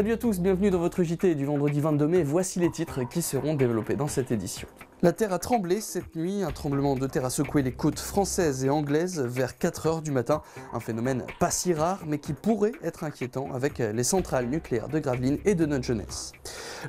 Salut à tous, bienvenue dans votre JT du vendredi 22 mai. Voici les titres qui seront développés dans cette édition. La terre a tremblé cette nuit, un tremblement de terre a secoué les côtes françaises et anglaises vers 4 h du matin. Un phénomène pas si rare mais qui pourrait être inquiétant avec les centrales nucléaires de Gravelines et de Nogent-Gonesse.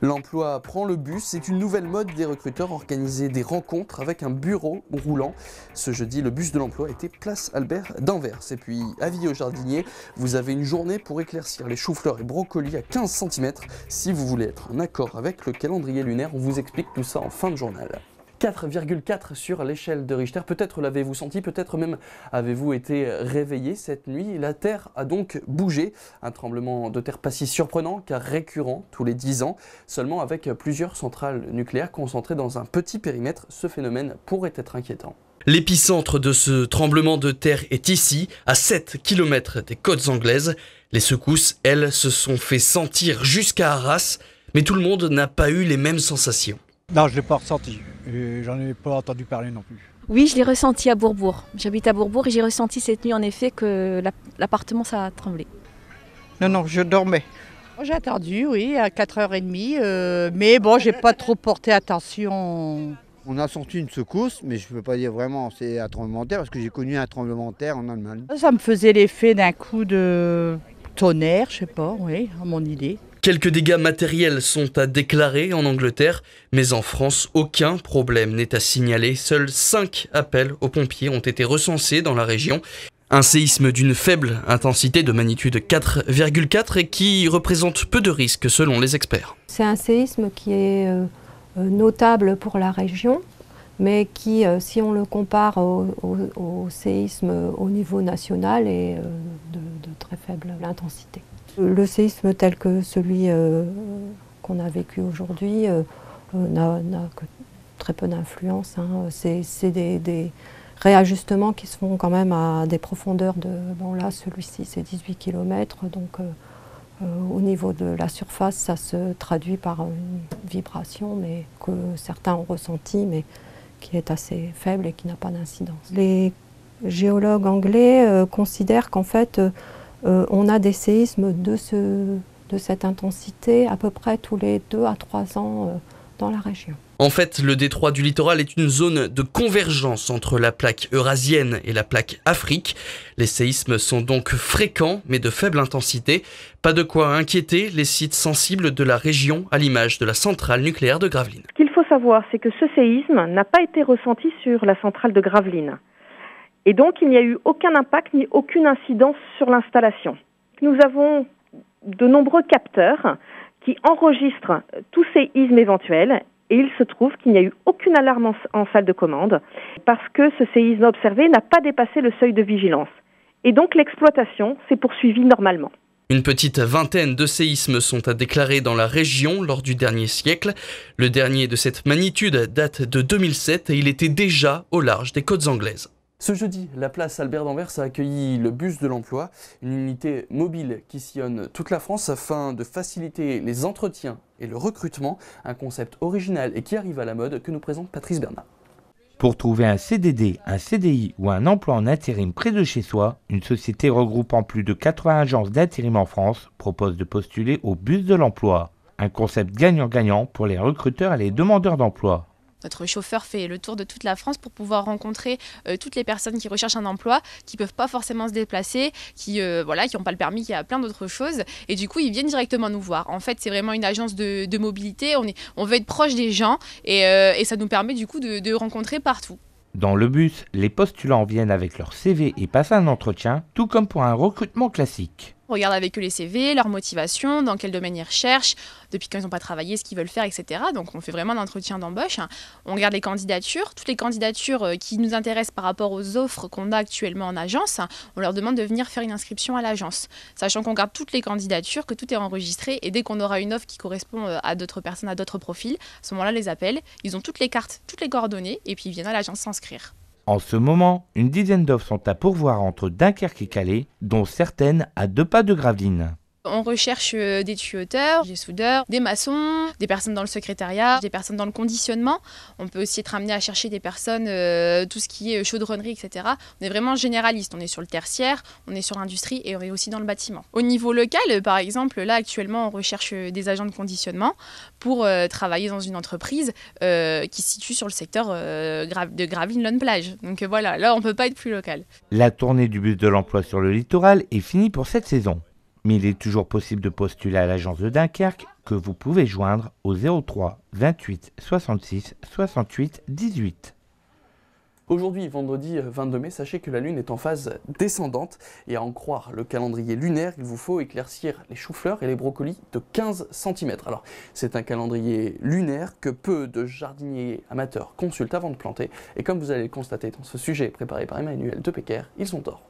L'emploi prend le bus, c'est une nouvelle mode des recruteurs, organiser des rencontres avec un bureau roulant. Ce jeudi, le bus de l'emploi était place Albert d'Anvers. Et puis, avis aux jardiniers, vous avez une journée pour éclaircir les choux-fleurs et brocolis à 15 cm. Si vous voulez être en accord avec le calendrier lunaire, on vous explique tout ça en fin de journal. 4,4 sur l'échelle de Richter, peut-être l'avez-vous senti, peut-être même avez-vous été réveillé cette nuit. La Terre a donc bougé, un tremblement de terre pas si surprenant car récurrent tous les 10 ans. Seulement avec plusieurs centrales nucléaires concentrées dans un petit périmètre, ce phénomène pourrait être inquiétant. L'épicentre de ce tremblement de terre est ici, à 7 km des côtes anglaises. Les secousses, elles, se sont fait sentir jusqu'à Arras, mais tout le monde n'a pas eu les mêmes sensations. Non, je ne l'ai pas ressenti. Et j'en ai pas entendu parler non plus. Oui, je l'ai ressenti à Bourbourg. J'habite à Bourbourg et j'ai ressenti cette nuit en effet que l'appartement ça a tremblé. Non, je dormais. J'ai attendu, oui, à 4h30, mais bon, j'ai pas trop porté attention. On a senti une secousse, mais je ne peux pas dire vraiment c'est un tremblement de terre, parce que j'ai connu un tremblement de terre en Allemagne. Ça me faisait l'effet d'un coup de tonnerre, je sais pas, oui, à mon idée. Quelques dégâts matériels sont à déclarer en Angleterre, mais en France, aucun problème n'est à signaler. Seuls 5 appels aux pompiers ont été recensés dans la région. Un séisme d'une faible intensité de magnitude 4,4 et qui représente peu de risques selon les experts. C'est un séisme qui est notable pour la région, mais qui, si on le compare au séisme au niveau national, est de très faible intensité. Le séisme tel que celui qu'on a vécu aujourd'hui n'a que très peu d'influence. C'est des réajustements qui se font quand même à des profondeurs de... Bon là, celui-ci c'est 18 km, donc au niveau de la surface, ça se traduit par une vibration mais que certains ont ressenti, mais qui est assez faible et qui n'a pas d'incidence. Les géologues anglais considèrent qu'en fait, on a des séismes de cette intensité à peu près tous les 2 à 3 ans dans la région. En fait, le détroit du littoral est une zone de convergence entre la plaque eurasienne et la plaque Afrique. Les séismes sont donc fréquents mais de faible intensité. Pas de quoi inquiéter les sites sensibles de la région à l'image de la centrale nucléaire de Gravelines. Ce qu'il faut savoir, c'est que ce séisme n'a pas été ressenti sur la centrale de Gravelines. Et donc, il n'y a eu aucun impact ni aucune incidence sur l'installation. Nous avons de nombreux capteurs qui enregistrent tous ces séismes éventuels et il se trouve qu'il n'y a eu aucune alarme en salle de commande parce que ce séisme observé n'a pas dépassé le seuil de vigilance. Et donc, l'exploitation s'est poursuivie normalement. Une petite vingtaine de séismes sont à déclarer dans la région lors du dernier siècle. Le dernier de cette magnitude date de 2007 et il était déjà au large des côtes anglaises. Ce jeudi, la place Albert d'Anvers a accueilli le bus de l'emploi, une unité mobile qui sillonne toute la France afin de faciliter les entretiens et le recrutement, un concept original et qui arrive à la mode que nous présente Patrice Bernard. Pour trouver un CDD, un CDI ou un emploi en intérim près de chez soi, une société regroupant plus de 80 agences d'intérim en France propose de postuler au bus de l'emploi. Un concept gagnant-gagnant pour les recruteurs et les demandeurs d'emploi. Notre chauffeur fait le tour de toute la France pour pouvoir rencontrer toutes les personnes qui recherchent un emploi, qui ne peuvent pas forcément se déplacer, qui n'ont pas le permis, qui a plein d'autres choses. Et du coup, ils viennent directement nous voir. En fait, c'est vraiment une agence de mobilité. On veut être proche des gens et ça nous permet du coup de rencontrer partout. Dans le bus, les postulants viennent avec leur CV et passent un entretien, tout comme pour un recrutement classique. On regarde avec eux les CV, leur motivation, dans quel domaine ils recherchent, depuis quand ils n'ont pas travaillé, ce qu'ils veulent faire, etc. Donc on fait vraiment un entretien d'embauche. On regarde les candidatures, toutes les candidatures qui nous intéressent par rapport aux offres qu'on a actuellement en agence. On leur demande de venir faire une inscription à l'agence, sachant qu'on garde toutes les candidatures, que tout est enregistré et dès qu'on aura une offre qui correspond à d'autres personnes, à d'autres profils, à ce moment-là, les appelle, ils ont toutes les cartes, toutes les coordonnées et puis ils viennent à l'agence s'inscrire. En ce moment, une dizaine d'offres sont à pourvoir entre Dunkerque et Calais, dont certaines à 2 pas de Gravelines. On recherche des tuyauteur, des soudeurs, des maçons, des personnes dans le secrétariat, des personnes dans le conditionnement. On peut aussi être amené à chercher des personnes, tout ce qui est chaudronnerie, etc. On est vraiment généraliste. On est sur le tertiaire, on est sur l'industrie et on est aussi dans le bâtiment. Au niveau local, par exemple, là actuellement, on recherche des agents de conditionnement pour travailler dans une entreprise qui se situe sur le secteur de Gravelines-Lonne-Plage. Donc voilà, là on ne peut pas être plus local. La tournée du bus de l'emploi sur le littoral est finie pour cette saison. Mais il est toujours possible de postuler à l'agence de Dunkerque que vous pouvez joindre au 03 28 66 68 18. Aujourd'hui, vendredi 22 mai, sachez que la Lune est en phase descendante et à en croire le calendrier lunaire, il vous faut éclaircir les choux-fleurs et les brocolis de 15 cm. Alors, c'est un calendrier lunaire que peu de jardiniers amateurs consultent avant de planter et comme vous allez le constater dans ce sujet préparé par Emmanuel Depecker, ils ont tort.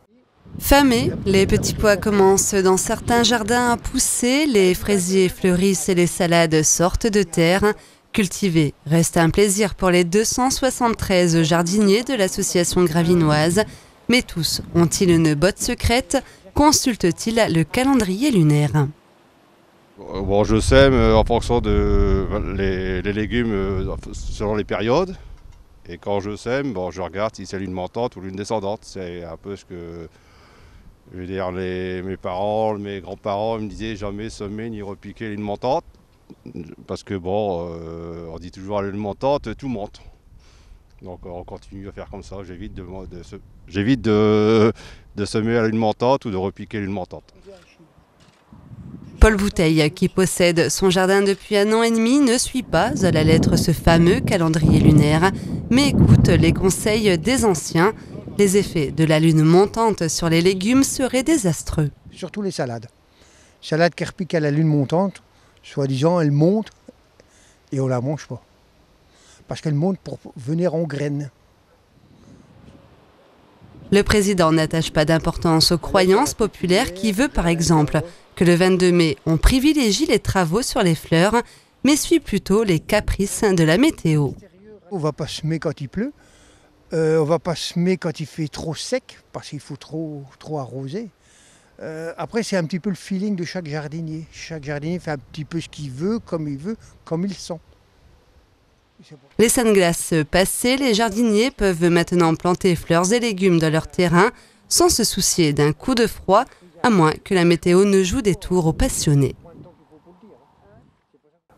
Fin mai, les petits pois commencent dans certains jardins à pousser, les fraisiers fleurissent et les salades sortent de terre. Cultiver reste un plaisir pour les 273 jardiniers de l'association gravinoise. Mais tous ont-ils une botte secrète? Consultent-ils le calendrier lunaire? Bon, je sème en fonction de les légumes selon les périodes. Et quand je sème, bon, je regarde si c'est lune montante ou lune descendante. C'est un peu ce que... Je veux dire, mes parents, mes grands-parents me disaient jamais semer ni repiquer lune montante. Parce que bon, on dit toujours à lune montante, tout monte. Donc on continue à faire comme ça, j'évite de semer à lune montante ou de repiquer lune montante. Paul Bouteille, qui possède son jardin depuis 1 an et demi, ne suit pas à la lettre ce fameux calendrier lunaire, mais écoute les conseils des anciens. Les effets de la lune montante sur les légumes seraient désastreux. Surtout les salades. Salades qui repiquent à la lune montante, soi-disant elles montent et on ne la mange pas. Parce qu'elles montent pour venir en graines. Le président n'attache pas d'importance aux croyances populaires qui veut par exemple que le 22 mai on privilégie les travaux sur les fleurs, mais suit plutôt les caprices de la météo. On ne va pas semer quand il pleut. On ne va pas semer quand il fait trop sec, parce qu'il faut trop arroser. Après, c'est un petit peu le feeling de chaque jardinier. Chaque jardinier fait un petit peu ce qu'il veut, comme il sent. Les sunglasses passées, les jardiniers peuvent maintenant planter fleurs et légumes dans leur terrain sans se soucier d'un coup de froid, à moins que la météo ne joue des tours aux passionnés.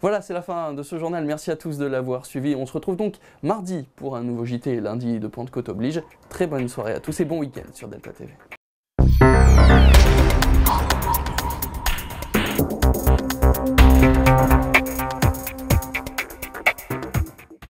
Voilà, c'est la fin de ce journal. Merci à tous de l'avoir suivi. On se retrouve donc mardi pour un nouveau JT, lundi de Pentecôte oblige. Très bonne soirée à tous et bon week-end sur Delta TV.